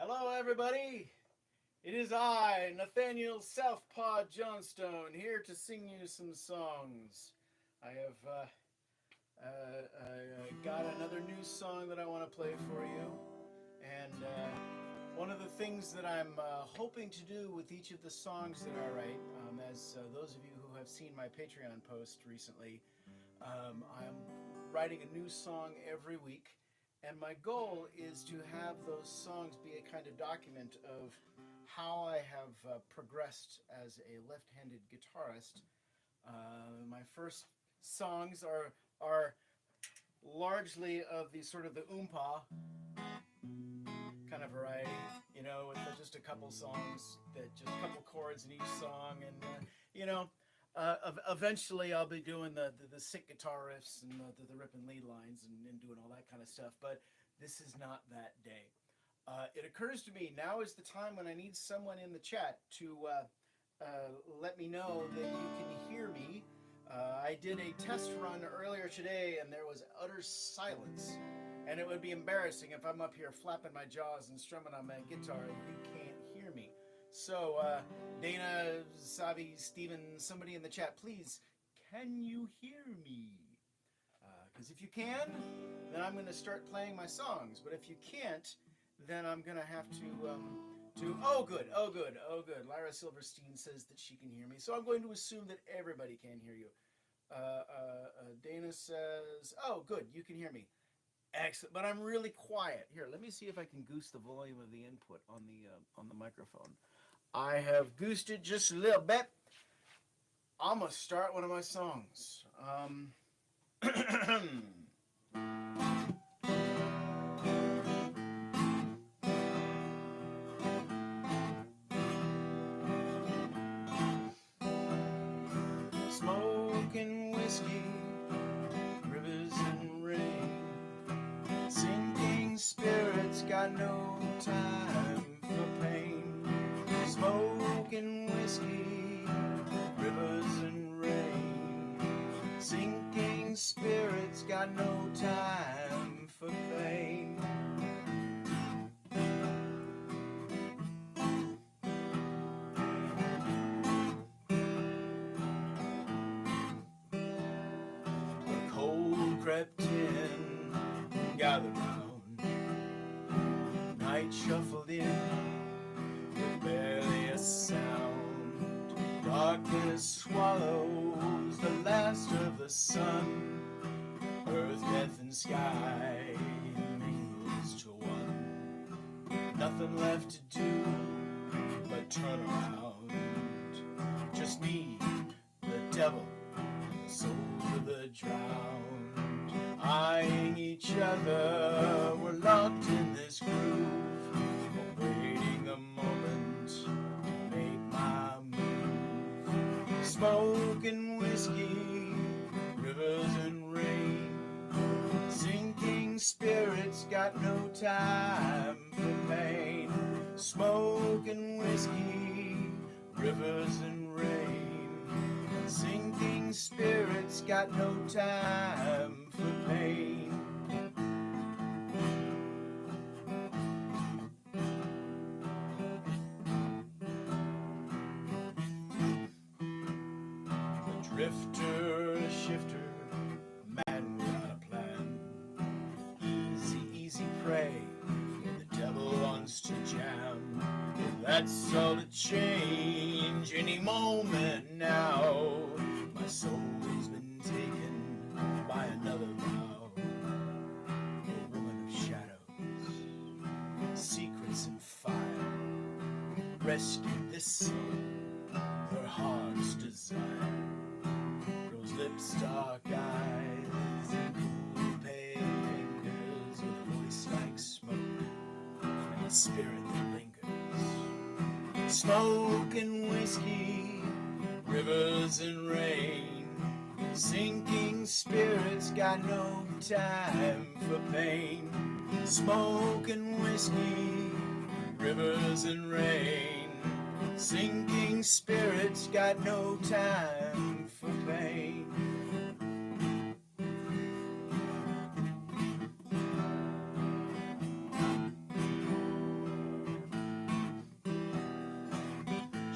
Hello, everybody. It is I, Nathaniel Southpaw Johnstone, here to sing you some songs. I have got another new song that I want to play for you. And one of the things that I'm hoping to do with each of the songs that I write, as those of you who have seen my Patreon post recently, I'm writing a new song every week. And my goal is to have those songs be a kind of document of how I have progressed as a left-handed guitarist. My first songs are largely of the sort of the oompa kind of variety, you know, with just a couple songs, just a couple chords in each song, and eventually I'll be doing the sick guitar riffs and the rip and lead lines and doing all that kind of stuff, but this is not that day. It occurs to me now is the time when I need someone in the chat to let me know that you can hear me. I did a test run earlier today and there was utter silence, and it would be embarrassing if I'm up here flapping my jaws and strumming on my guitar and you can't hear me. So Dana, Savi, Steven, somebody in the chat, please, can you hear me? Because if you can, then I'm going to start playing my songs. But if you can't, then I'm going to have to oh good. Lyra Silverstein says that she can hear me. So I'm going to assume that everybody can hear you. Dana says, oh good, you can hear me. Excellent, but I'm really quiet. Here, let me see if I can goose the volume of the input on the microphone. I have goosed it just a little bit. I'm gonna start one of my songs. Smoking whiskey, rivers and rain, sinking spirits got no time for pain. Smoking whiskey, rivers and rain, sinking spirits got no time for pain. The cold crept in, gathered round, night shuffled in with barely a sound. Darkness swallows the last of the sun. Earth, death, and sky mingles to one. Nothing left to do but turn around. Just me, the devil, and the soul of the drowned. Eyeing each other, we're locked in this groove, awaiting a moment to make my move. Smoking whiskey, rivers and rain, sinking spirits got no time for pain. Smoking whiskey, rivers and rain, sinking spirits got no time for pain. A drifter, a shifter, man without a plan. Easy prey when the devil wants to jam. That's all to change any moment now. My soul's been taken by another vow. A woman of shadows, secrets and fire, rescued this soul, her heart's desire. Rose lips, dark eyes, and cool pale fingers, with a voice like smoke, and a spirit that lingers. Smoking whiskey, rivers and rain, sinking spirits got no time for pain. Smoking whiskey, rivers and rain, sinking spirits got no time for pain.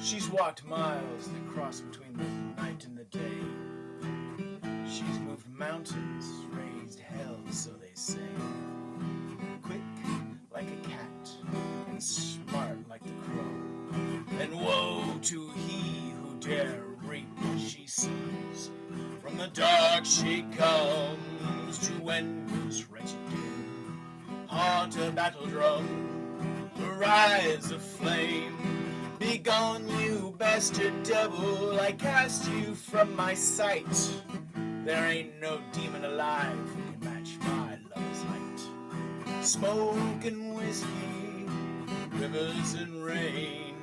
She's walked miles that cross between the night and the day. She's moved mountains, raised hell, so they say. Quick like a cat, and smart like the crow. And woe to he who dare reap what she sows. From the dark she comes to end this wretched doom. Haunt a battle drum, rise of flame. Begone, you bastard devil, I cast you from my sight. There ain't no demon alive who can match my love's height. Smoke and whiskey, rivers and rain.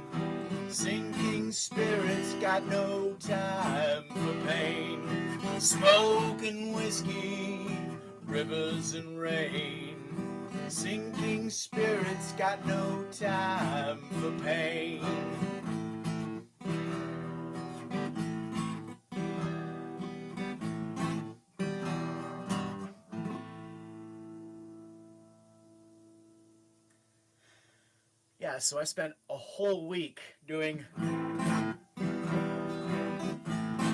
Sinking spirits got no time for pain. Smoke and whiskey, rivers and rain. Sinking spirits got no time for pain. Yeah, so I spent a whole week doing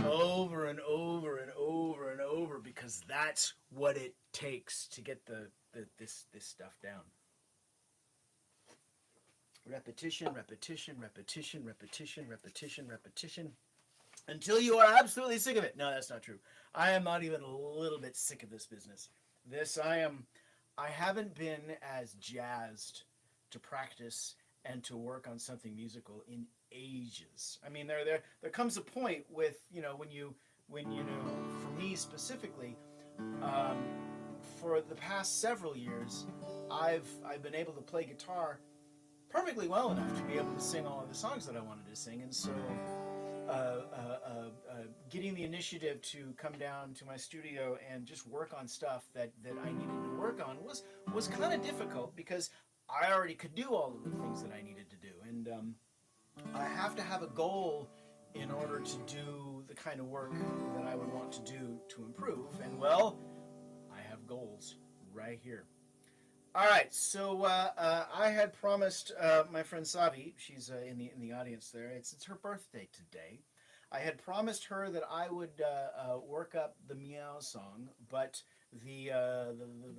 over and over and over and over because that's what it takes to get this stuff down. Repetition, repetition, repetition, repetition, repetition, repetition, until you are absolutely sick of it. No, that's not true. I am not even a little bit sick of this business. I haven't been as jazzed to practice and to work on something musical in ages. I mean, there comes a point with, when you know, for me specifically, for the past several years, I've been able to play guitar perfectly well enough to be able to sing all of the songs that I wanted to sing, and so getting the initiative to come down to my studio and just work on stuff that I needed to work on was kind of difficult because I already could do all of the things that I needed to do, and I have to have a goal in order to do the kind of work that I would want to do to improve, and well, I have goals right here. All right, so I had promised my friend Savi, she's in the audience there. It's her birthday today. I had promised her that I would work up the meow song, but the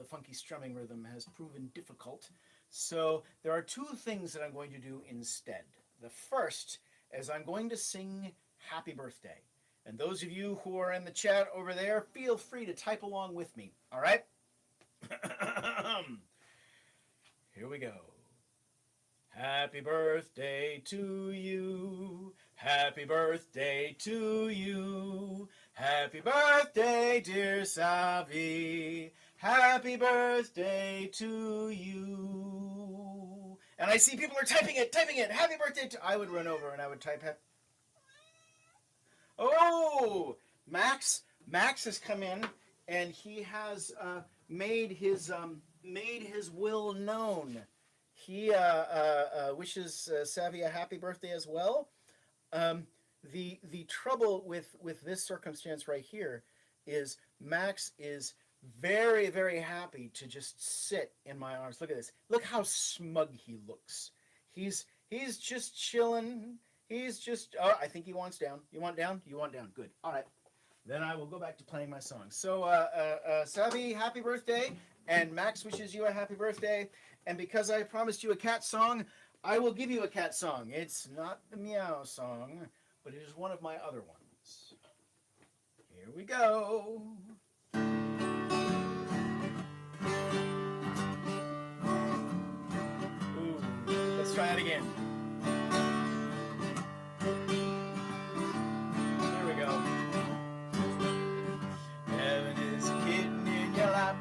funky strumming rhythm has proven difficult. So there are two things that I'm going to do instead. The first is I'm going to sing Happy Birthday. And those of you who are in the chat over there, feel free to type along with me. All right? Here we go. Happy birthday to you. Happy birthday to you. Happy birthday, dear Savi. Happy birthday to you. And I see people are typing it. Happy birthday to... I would run over and I would type... Oh! Max has come in and he has made his will known. He wishes Savi a happy birthday as well. The trouble with this circumstance right here is Max is very, very happy to just sit in my arms. Look at this. Look how smug he looks. He's just chilling. He's just... Oh, I think he wants down. You want down? You want down. Good. All right. Then I will go back to playing my song. So, Savi, happy birthday. And Max wishes you a happy birthday. And because I promised you a cat song, I will give you a cat song. It's not the meow song, but it is one of my other ones. Here we go. Ooh, let's try it again. Here we go. Heaven is a kitten in your lap.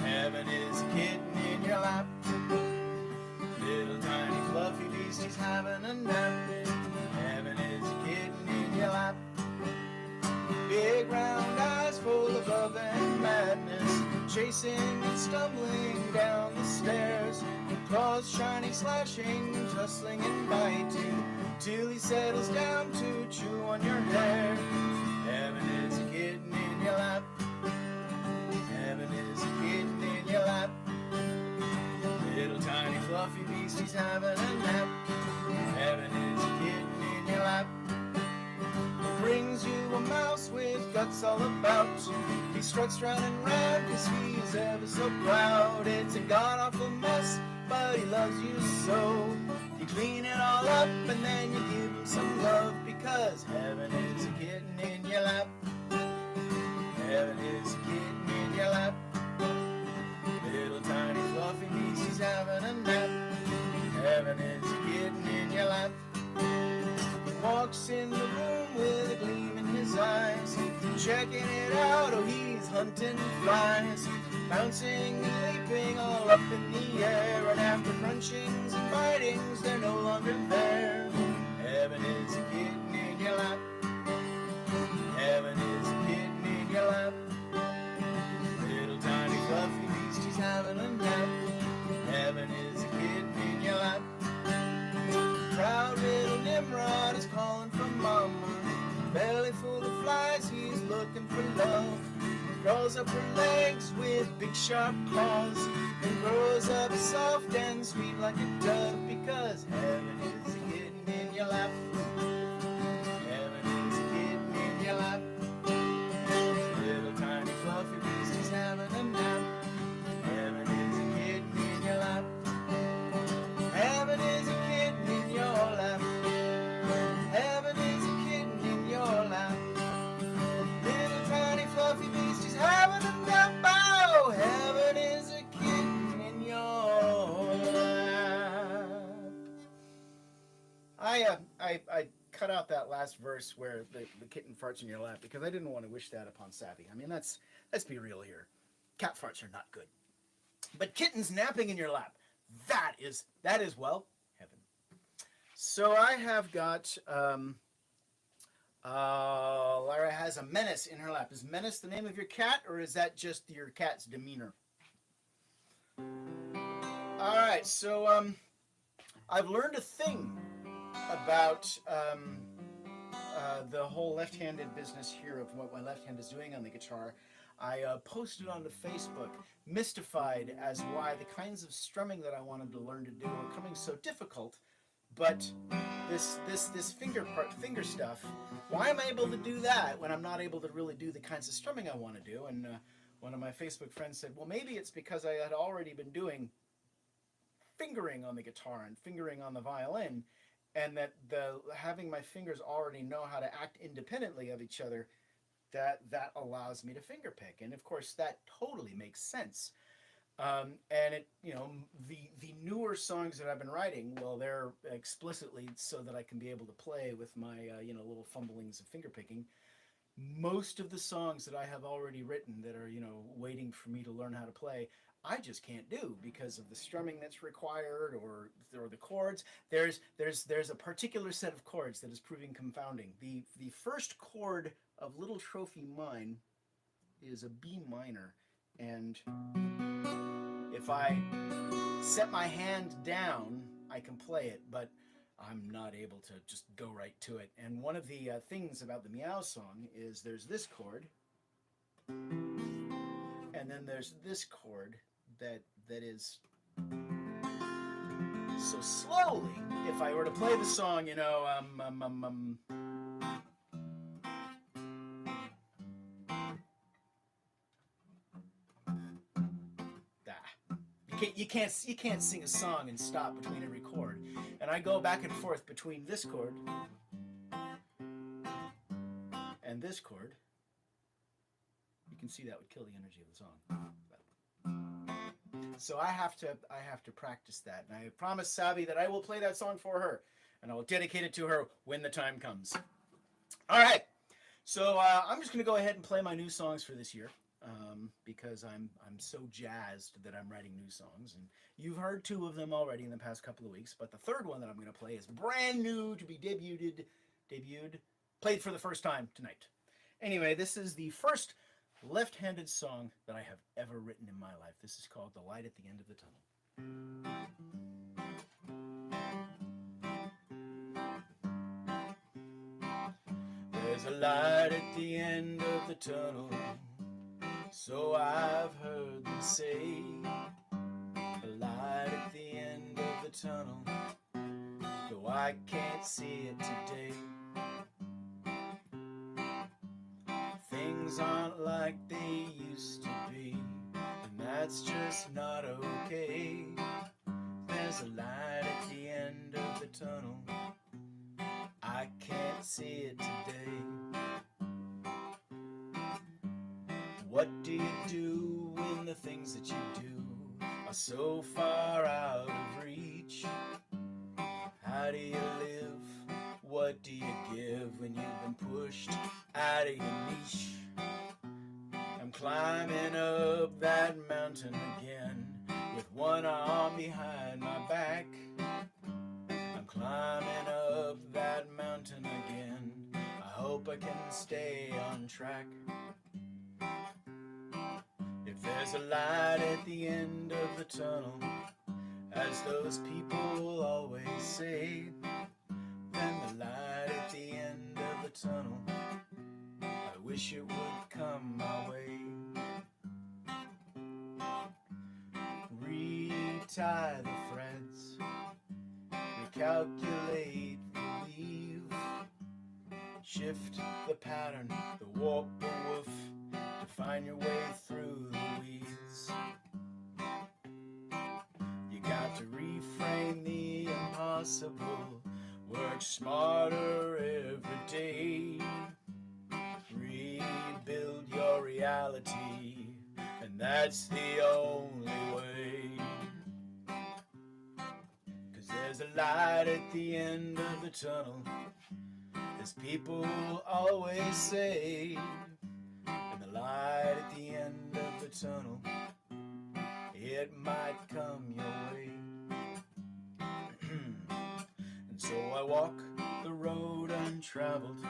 Heaven is a kitten in your lap. Little tiny fluffy beast, he's having a nap. Heaven is a kitten in your lap. Big round eyes full of love and madness, chasing and stumbling down the stairs. Claws shining, slashing, tussling and biting, till he settles down to chew on your hair. Heaven is a kitten in your lap. Heaven is a kitten in your lap. Little tiny fluffy beast, he's having a nap. Heaven is a guts all about. He struts round and round 'cause he's ever so proud. It's a god-awful mess, but he loves you so. You clean it all up and then you give him some love, because heaven is a kitten in your lap. Heaven is a kitten in your lap. Little tiny fluffy beast, he's having a nap. Heaven is a kitten in your lap. He walks in the room with a gleam in his eyes, checking it out, oh he's hunting flies, bouncing and leaping all up in the air, and after crunchings and bitings they're no longer there. Heaven is a kitten in your lap. Heaven is a kitten in your lap. Little tiny fluffy beast, he's having a nap. Heaven is a kitten in your lap. Proud little Nimrod is calling for mama. Belly full of flies, he's looking for love. Crawls up her legs with big sharp claws, and grows up soft and sweet like a dove, because heaven is a kitten in your lap. Heaven is a kitten in your lap. Little tiny fluffy beast, he's having a nap. Heaven is a kitten in your lap. Heaven is a kitten in your lap. Heaven is a kitten in your lap. Little tiny fluffy beast, he's having a nap. Oh, heaven is a kitten in your lap. I cut out that last verse where the kitten farts in your lap, because I didn't want to wish that upon Savvy. I mean, let's be real here. Cat farts are not good. But kittens napping in your lap, that is, well, heaven. So I have got, Lara has a menace in her lap. Is menace the name of your cat, or is that just your cat's demeanor? All right, so I've learned a thing about the whole left-handed business here of what my left hand is doing on the guitar. I posted onto Facebook, mystified as why the kinds of strumming that I wanted to learn to do are coming so difficult. But this finger stuff, why am I able to do that when I'm not able to really do the kinds of strumming I want to do? And one of my Facebook friends said, well, maybe it's because I had already been doing fingering on the guitar and fingering on the violin, and that having my fingers already know how to act independently of each other, that allows me to finger pick. And of course that totally makes sense. And it, you know, the newer songs that I've been writing, well, they're explicitly so that I can be able to play with my you know, little fumblings of finger picking. Most of the songs that I have already written that are, you know, waiting for me to learn how to play, I just can't do because of the strumming that's required, or the chords. There's a particular set of chords that is proving confounding. The first chord of Little Trophy Mine is a B minor, and if I set my hand down, I can play it, but I'm not able to just go right to it. And one of the things about the Meow song is there's this chord, and then there's this chord that is so slowly. If I were to play the song, you know, you can't sing a song and stop between every chord. And I go back and forth between this chord and this chord. You can see that would kill the energy of the song. So I have to practice that, and I promised Savvy that I will play that song for her, and I will dedicate it to her when the time comes. All right, so I'm just going to go ahead and play my new songs for this year, because I'm so jazzed that I'm writing new songs, and you've heard two of them already in the past couple of weeks, but the third one that I'm going to play is brand new, to be played for the first time tonight. Anyway, this is the first left-handed song that I have ever written in my life. This is called The Light at the End of the Tunnel. There's a light at the end of the tunnel, so I've heard them say. A light at the end of the tunnel, though I can't see it today. things aren't like they used to be, and that's just not okay. There's a light at the end of the tunnel, I can't see it today. What do you do when the things that you do are so far out of reach? How do you live? What do you give when you've been pushed out of your niche? I'm climbing up that mountain again with one arm behind my back. I'm climbing up that mountain again. I hope I can stay on track. If there's a light at the end of the tunnel, as those people always say, then the light at the end of the tunnel, I wish it would come my way. Retie the threads, recalculate the weave, shift the pattern, the warp, the woof, to find your way through the weeds. You got to reframe the impossible, work smarter every day, rebuild your reality, and that's the only way. 'Cause there's a light at the end of the tunnel, as people always say, and the light at the end of the tunnel, it might come your way. And so I walk the road untraveled,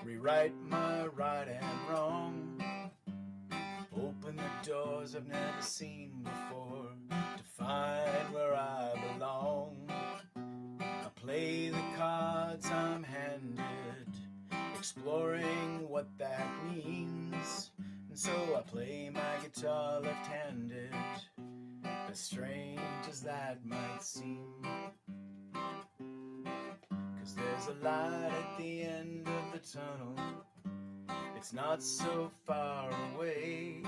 rewrite my right and wrong, open the doors I've never seen before to find where I belong. I play the cards I'm handed, exploring what that means. And so I play my guitar left-handed, as strange as that might seem. 'Cause there's a light at the end of the tunnel, it's not so far away.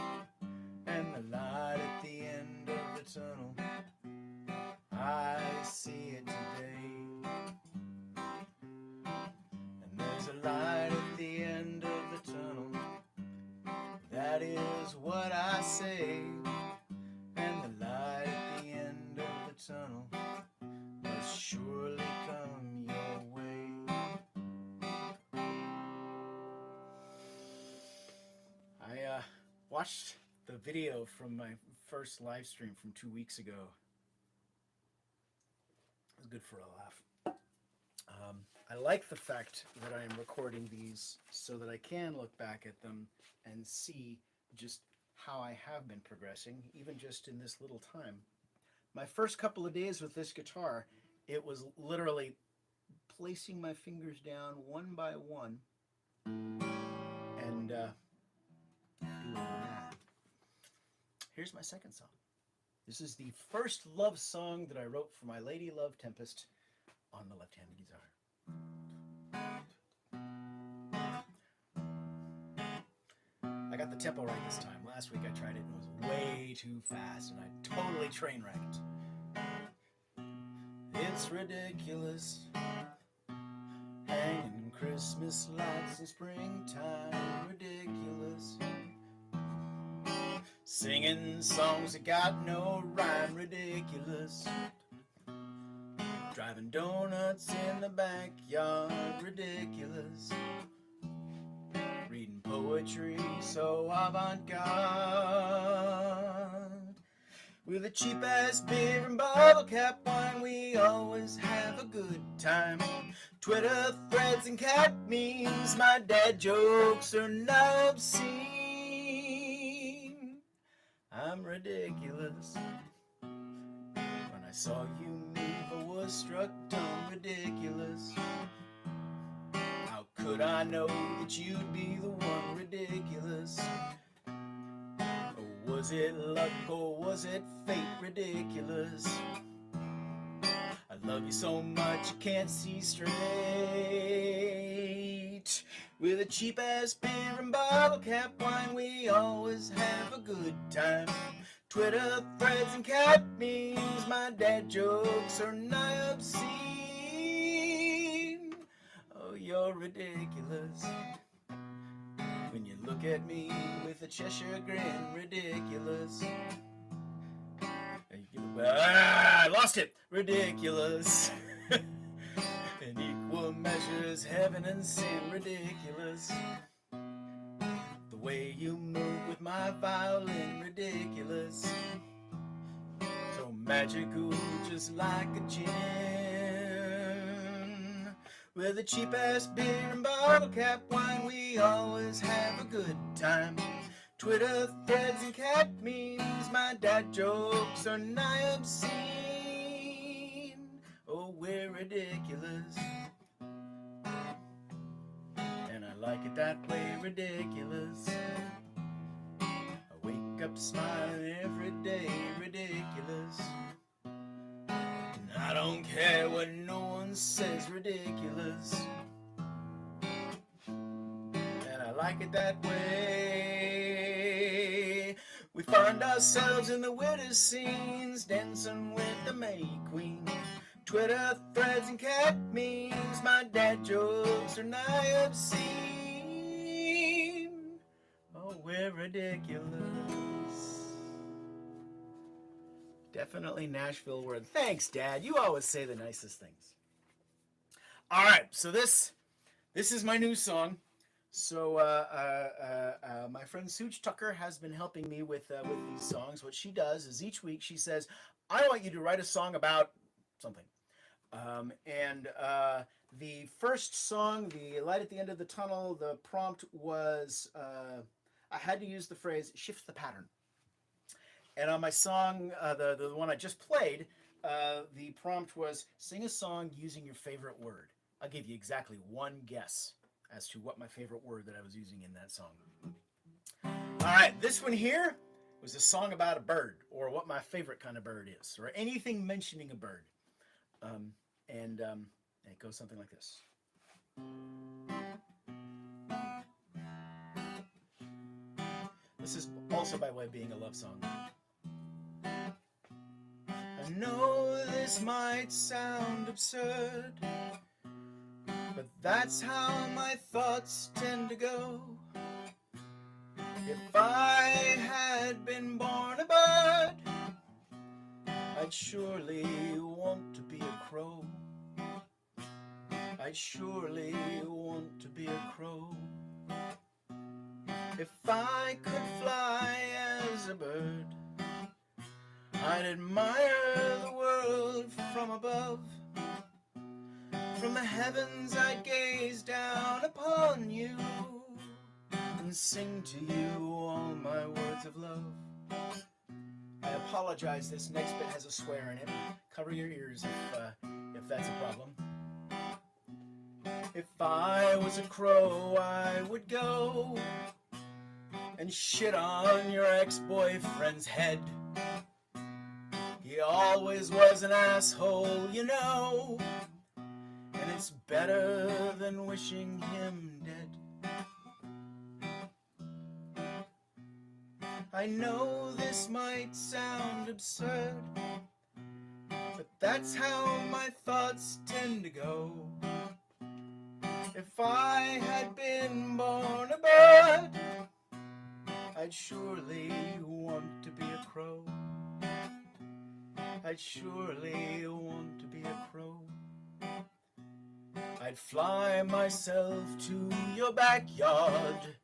And the light at the end of the tunnel, I see it today. And there's a light at the end of the tunnel, that is what I say. And the light at the end of the tunnel must surely come your way. I watched the video from my first live stream from 2 weeks ago. It was good for a laugh. I like the fact that I am recording these so that I can look back at them and see just how I have been progressing, even just in this little time. My first couple of days with this guitar, it was literally placing my fingers down one by one and doing that. Here's my second song. This is the first love song that I wrote for my lady love Tempest on the left-handed guitar. I got the tempo right this time. Last week I tried it and it was way too fast and I totally train wrecked. It's ridiculous, hanging Christmas lights in springtime, ridiculous. Singing songs that got no rhyme, ridiculous. Driving donuts in the backyard, ridiculous. Reading poetry so avant-garde. With a cheap-ass beer and bottle cap wine, we always have a good time. Twitter threads and cat memes, my dad jokes are now obscene. I'm ridiculous. When I saw you move, I was struck dumb, ridiculous. How could I know that you'd be the one, ridiculous? Or was it luck or was it fate, ridiculous? I love you so much you can't see straight. night. With a cheap-ass beer and bottle cap wine, we always have a good time. Twitter threads and cat memes, my dad jokes are nigh obscene. Oh, you're ridiculous when you look at me with a Cheshire grin, ridiculous. I lost it. Ridiculous. In equal measures, heaven and sin, ridiculous. The way you move with my violin, ridiculous. So magical, just like a gin. With a cheap-ass beer and bottle cap wine, we always have a good time. Twitter threads and cat memes, my dad jokes are nigh obscene. Oh, we're ridiculous, and I like it that way, ridiculous. I wake up smiling every day, ridiculous. And I don't care what no one says, ridiculous. And I like it that way. We find ourselves in the weirdest scenes, dancing with the May Queen. Twitter threads and cat memes, my dad jokes are nigh obscene. Oh, we're ridiculous. Definitely Nashville word. Thanks, Dad. You always say the nicest things. All right, so this is my new song. So my friend Suj Tucker has been helping me with these songs. What she does is each week she says, I want you to write a song about something. The first song, The Light at the End of the Tunnel, the prompt was, I had to use the phrase, shift the pattern. And on my song, the one I just played, the prompt was, sing a song using your favorite word. I'll give you exactly one guess as to what my favorite word that I was using in that song. All right, this one here was a song about a bird, or what my favorite kind of bird is, or anything mentioning a bird. And it goes something like this. This is also by way of being a love song. I know this might sound absurd, but that's how my thoughts tend to go. If I had been born a bird, I'd surely want to be a crow. I'd surely want to be a crow. If I could fly as a bird, I'd admire the world from above. From the heavens I'd gaze down upon you and sing to you all my words of love. I apologize, this next bit has a swear in it. Cover your ears if that's a problem. If I was a crow, I would go and shit on your ex-boyfriend's head. He always was an asshole, you know, and it's better than wishing him dead. I know this might sound absurd, but that's how my thoughts tend to go. If I had been born a bird, I'd surely want to be a crow. I'd surely want to be a crow. I'd fly myself to your backyard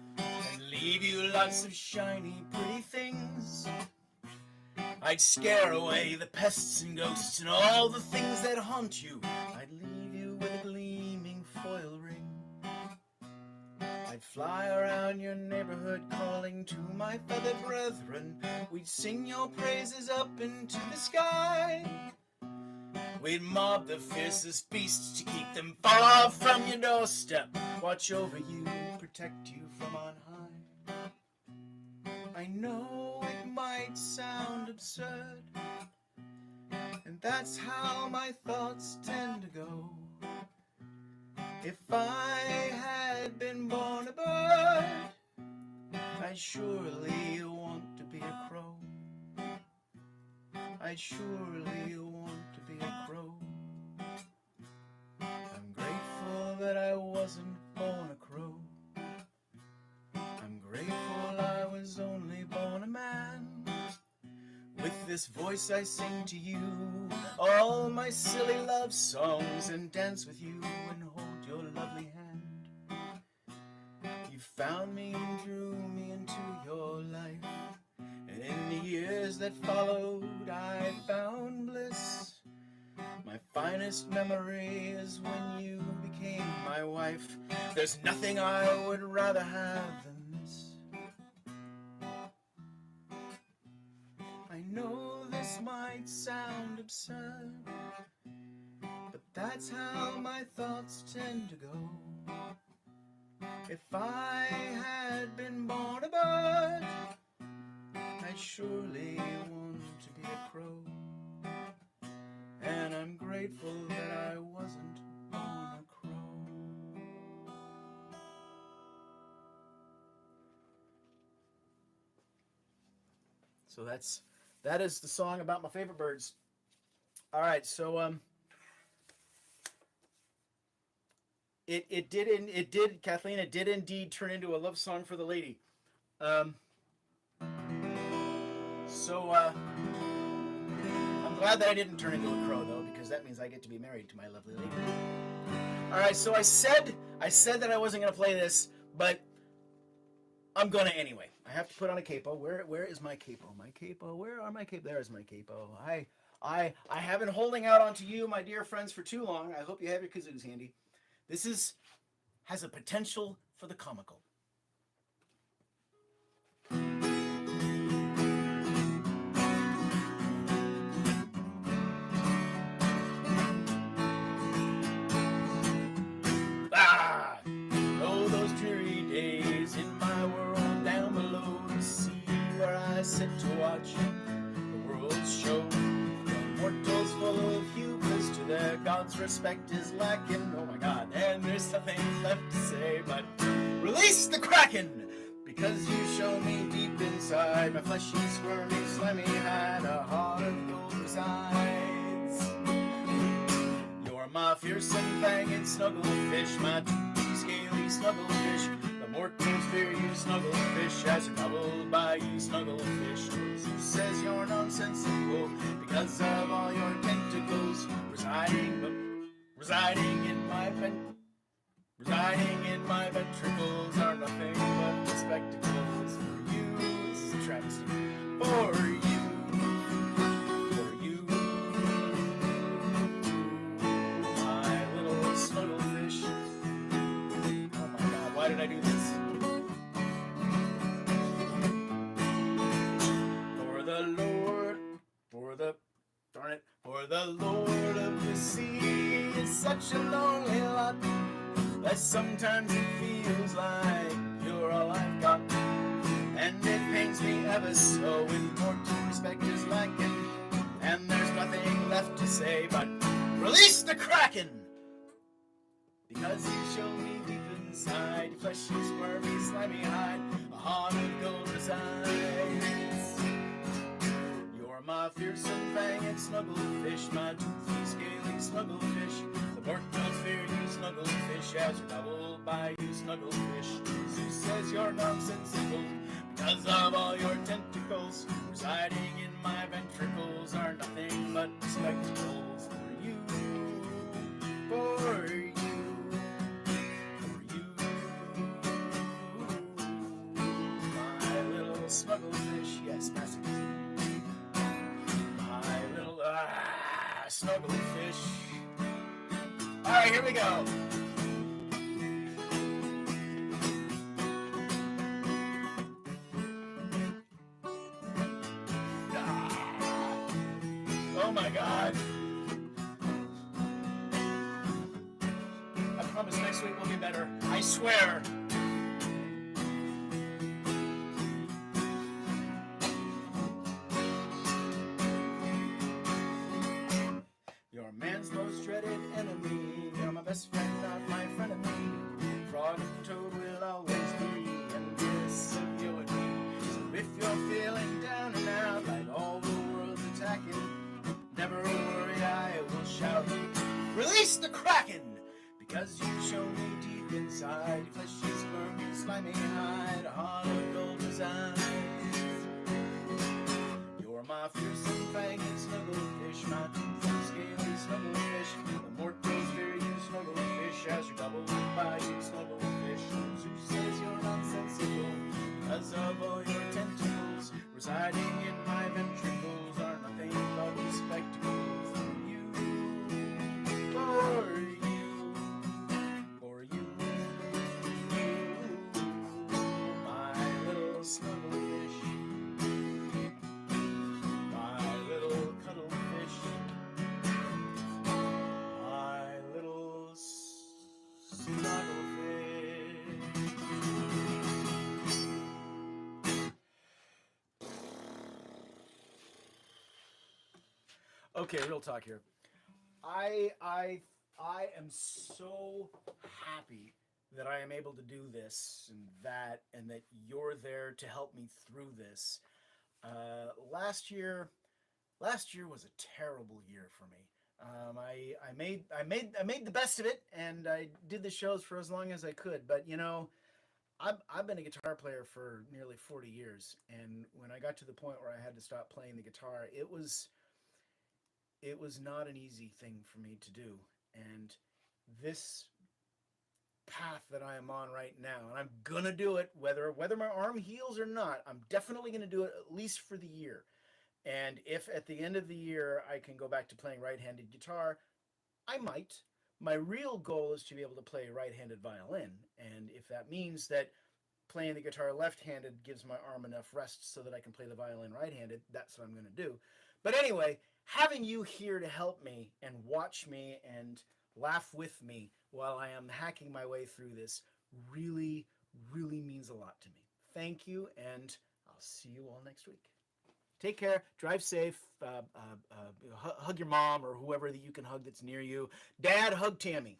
and leave you lots of shiny, pretty things. I'd scare away the pests and ghosts and all the things that haunt you. I'd leave you with a gleaming foil ring. I'd fly around your neighborhood calling to my feathered brethren. We'd sing your praises up into the sky. We'd mob the fiercest beasts to keep them far from your doorstep. Watch over you, protect you from on high. I know it might sound absurd, and that's how my thoughts tend to go. If I had been born a bird, I'd surely want to be a crow. I'd surely want to be a crow. I'm grateful that I wasn't born a crow. I'm grateful I was only born a man. With this voice I sing to you all my silly love songs and dance with you and hold your lovely hand. You found me and drew me into your life, and in the years that followed I found bliss. My finest memory is when you became my wife. There's nothing I would rather have than this. I know this might sound absurd, but that's how my thoughts tend to go. If I had been born a bird, I'd surely want to be a crow. And I'm grateful that I wasn't born a crow. So that is the song about my favorite birds. All right, so it did Kathleen, it did indeed turn into a love song for the lady. So I'm glad that I didn't turn into a crow though, because that means I get to be married to my lovely lady. All right, so I said that I wasn't gonna play this, but I'm gonna anyway. I have to put on a capo. Where is my capo? My capo. Where are my capo? There's my capo. I have been holding out onto you, my dear friends, for too long. I hope you have your kazoos handy. This has a potential for the comical. Oh, those dreary days in my world down below, to see where I sit to watch the world's show. The mortals full of hubris, to their gods respect is lacking. Oh my God, and there's nothing left to say but release the Kraken, because you show me deep inside my fleshy, squirmy, slimy hide a heart of gold resides. You're my fearsome fanged snugglefish, my scaly snugglefish. The mortals fear you, snugglefish, as you're doubled by you, snugglefish. Who says you're nonsensical because of all your tentacles residing in my ventricles are nothing but the spectacles for you. This is a travesty. For you. My little snugglefish. Oh my God, why did I do this? For the Lord of the sea, it's such a lonely lot that sometimes it feels like you're all I've got. And it pains me ever so when mortal respect is lacking, and there's nothing left to say but release the Kraken, because you show me deep inside your fleshy, squirmy, slimy hide a heart of gold resides. You're my fearsome fanged snugglefish, my toothy, scaly snugglefish. The mortals fear you, snugglefish, as you're doubled by you, snugglefish. Who says you're nonsensical because of all your tentacles residing in my ventricles are nothing but spectacles for you, for you. Snugglefish, yes, massive. My little snugglefish. All right, here we go. Oh my God. I promise next week will be better. I swear. Man's most dreaded enemy. You're my best friend, not my frenemy. a Kraken, because you show me deep inside. Your flesh is firm, your slimy hide, a heart of gold design. You're my fearsome fanged snugglefish, my tooth and scaly snugglefish. The mortals fear you, snugglefish, as you're doubled by you, snugglefish. Who says you're nonsensical, because of all your tentacles residing in my ventricles are nothing but spectacles for you, for you, for you, my little snugglefish, my little cuddlefish, my little snugglefish. Okay, real talk here. I am so happy that I am able to do this and that you're there to help me through this. Last year was a terrible year for me. I made the best of it, and I did the shows for as long as I could. But you know, I've been a guitar player for nearly 40 years, and when I got to the point where I had to stop playing the guitar, it was not an easy thing for me to do. And this path that I am on right now, and I'm gonna do it whether my arm heals or not, I'm definitely gonna do it at least for the year. And if at the end of the year I can go back to playing right-handed guitar, I might. My real goal is to be able to play right-handed violin, and if that means that playing the guitar left-handed gives my arm enough rest so that I can play the violin right-handed, that's what I'm going to do. But anyway, having you here to help me and watch me and laugh with me while I am hacking my way through this really, really means a lot to me. Thank you, and I'll see you all next week. Take care, drive safe, hug your mom or whoever that you can hug that's near you. Dad, hug Tammy.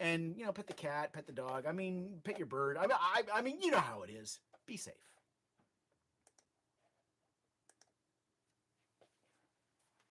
And, you know, pet the cat, pet the dog. I mean, pet your bird. I mean, you know how it is. Be safe.